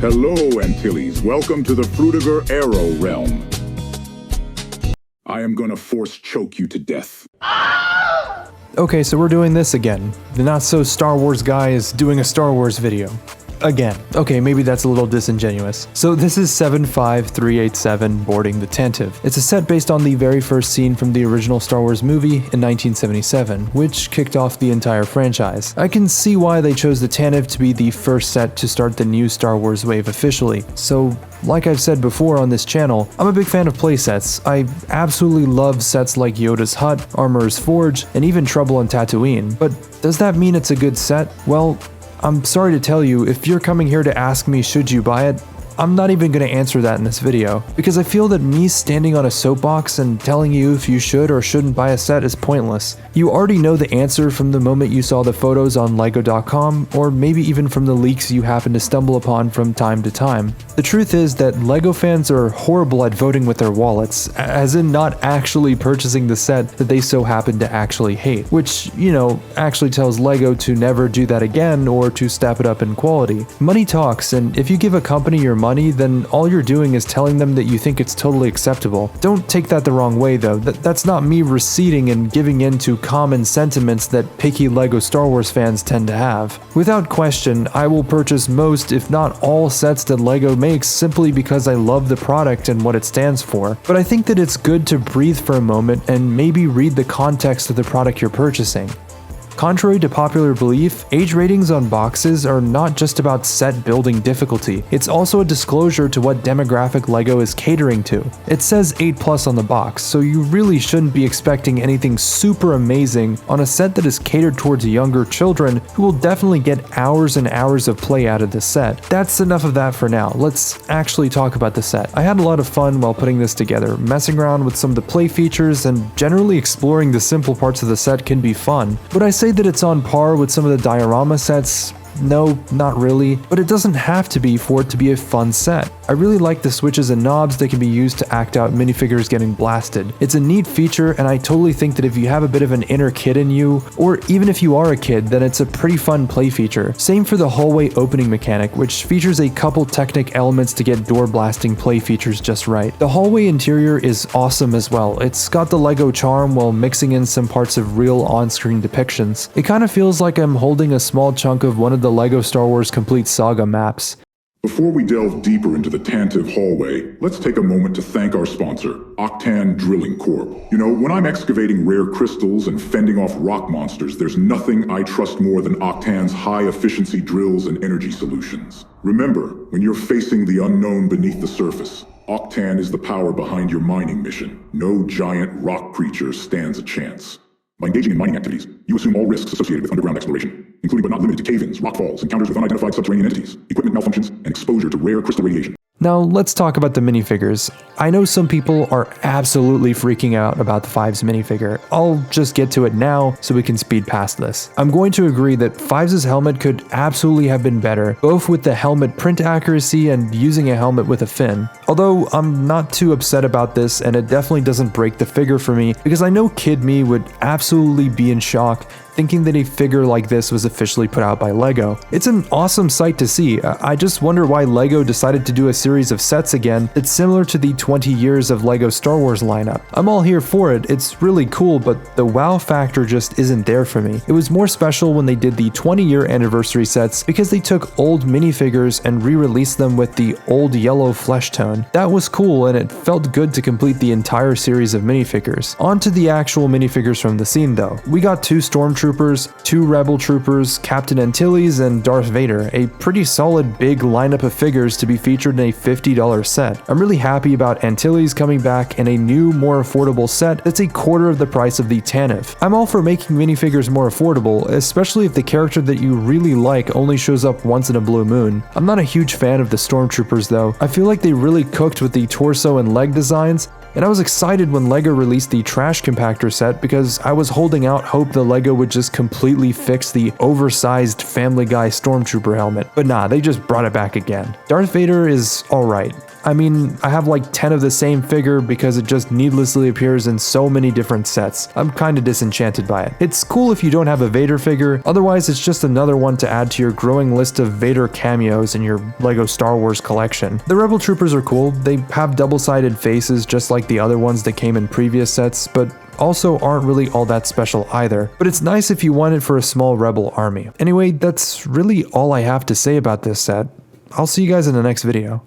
Hello, Antilles. Welcome to the Frutiger Arrow realm. I am gonna force choke you to death. Okay, so we're doing this again. The not-so-Star Wars guy is doing a Star Wars video. Again. Okay, maybe that's a little disingenuous. So this is 75387 Boarding the Tantive. It's a set based on the very first scene from the original Star Wars movie in 1977, which kicked off the entire franchise. I can see why they chose the Tantive to be the first set to start the new Star Wars wave officially. So, like I've said before on this channel, I'm a big fan of playsets. I absolutely love sets like Yoda's Hut, Armorer's Forge, and even Trouble on Tatooine. But does that mean it's a good set? Well, I'm sorry to tell you, if you're coming here to ask me should you buy it, I'm not even going to answer that in this video, because I feel that me standing on a soapbox and telling you if you should or shouldn't buy a set is pointless. You already know the answer from the moment you saw the photos on LEGO.com, or maybe even from the leaks you happen to stumble upon from time to time. The truth is that LEGO fans are horrible at voting with their wallets, as in not actually purchasing the set that they so happen to actually hate, which, you know, actually tells LEGO to never do that again or to step it up in quality. Money talks, and if you give a company your money, then all you're doing is telling them that you think it's totally acceptable. Don't take that the wrong way though. That's not me receding and giving in to common sentiments that picky LEGO Star Wars fans tend to have. Without question, I will purchase most, if not all, sets that LEGO makes simply because I love the product and what it stands for. But I think that it's good to breathe for a moment and maybe read the context of the product you're purchasing. Contrary to popular belief, age ratings on boxes are not just about set building difficulty, it's also a disclosure to what demographic LEGO is catering to. It says 8+ on the box, so you really shouldn't be expecting anything super amazing on a set that is catered towards younger children who will definitely get hours and hours of play out of the set. That's enough of that for now. Let's actually talk about the set. I had a lot of fun while putting this together. Messing around with some of the play features and generally exploring the simple parts of the set can be fun. Would I say that it's on par with some of the diorama sets? No, not really, but it doesn't have to be for it to be a fun set. I really like the switches and knobs that can be used to act out minifigures getting blasted. It's a neat feature, and I totally think that if you have a bit of an inner kid in you, or even if you are a kid, then it's a pretty fun play feature. Same for the hallway opening mechanic, which features a couple technic elements to get door blasting play features just right. The hallway interior is awesome as well. It's got the LEGO charm while mixing in some parts of real on-screen depictions. It kind of feels like I'm holding a small chunk of one of the LEGO Star Wars Complete Saga maps. Before we delve deeper into the Tantive hallway, let's take a moment to thank our sponsor, Octan Drilling Corp. You know, when I'm excavating rare crystals and fending off rock monsters, there's nothing I trust more than Octan's high-efficiency drills and energy solutions. Remember, when you're facing the unknown beneath the surface, Octan is the power behind your mining mission. No giant rock creature stands a chance. By engaging in mining activities, you assume all risks associated with underground exploration, including but not limited to cave-ins, rockfalls, encounters with unidentified subterranean entities, equipment malfunctions, and exposure to rare crystal radiation. Now let's talk about the minifigures. I know some people are absolutely freaking out about the Fives minifigure. I'll just get to it now so we can speed past this. I'm going to agree that Fives' helmet could absolutely have been better, both with the helmet print accuracy and using a helmet with a fin. Although I'm not too upset about this, and it definitely doesn't break the figure for me, because I know kid me would absolutely be in shock thinking that a figure like this was officially put out by LEGO. It's an awesome sight to see. I just wonder why LEGO decided to do a series of sets again that's similar to the 20 years of LEGO Star Wars lineup. I'm all here for it, it's really cool, but the wow factor just isn't there for me. It was more special when they did the 20-year anniversary sets because they took old minifigures and re-released them with the old yellow flesh tone. That was cool, and it felt good to complete the entire series of minifigures. On to the actual minifigures from the scene though. We got 2 Stormtroopers, 2 Rebel Troopers, Captain Antilles, and Darth Vader, a pretty solid big lineup of figures to be featured in a $50 set. I'm really happy about Antilles coming back in a new, more affordable set that's a quarter of the price of the Tantive. I'm all for making minifigures more affordable, especially if the character that you really like only shows up once in a blue moon. I'm not a huge fan of the Stormtroopers though. I feel like they really cooked with the torso and leg designs, and I was excited when LEGO released the trash compactor set because I was holding out hope that LEGO would just completely fix the oversized Family Guy Stormtrooper helmet. But nah, they just brought it back again. Darth Vader is alright. I mean, I have like 10 of the same figure because it just needlessly appears in so many different sets. I'm kinda disenchanted by it. It's cool if you don't have a Vader figure, otherwise it's just another one to add to your growing list of Vader cameos in your LEGO Star Wars collection. The Rebel Troopers are cool, they have double-sided faces just like the other ones that came in previous sets, but also aren't really all that special either. But it's nice if you want it for a small Rebel army. Anyway, that's really all I have to say about this set. I'll see you guys in the next video.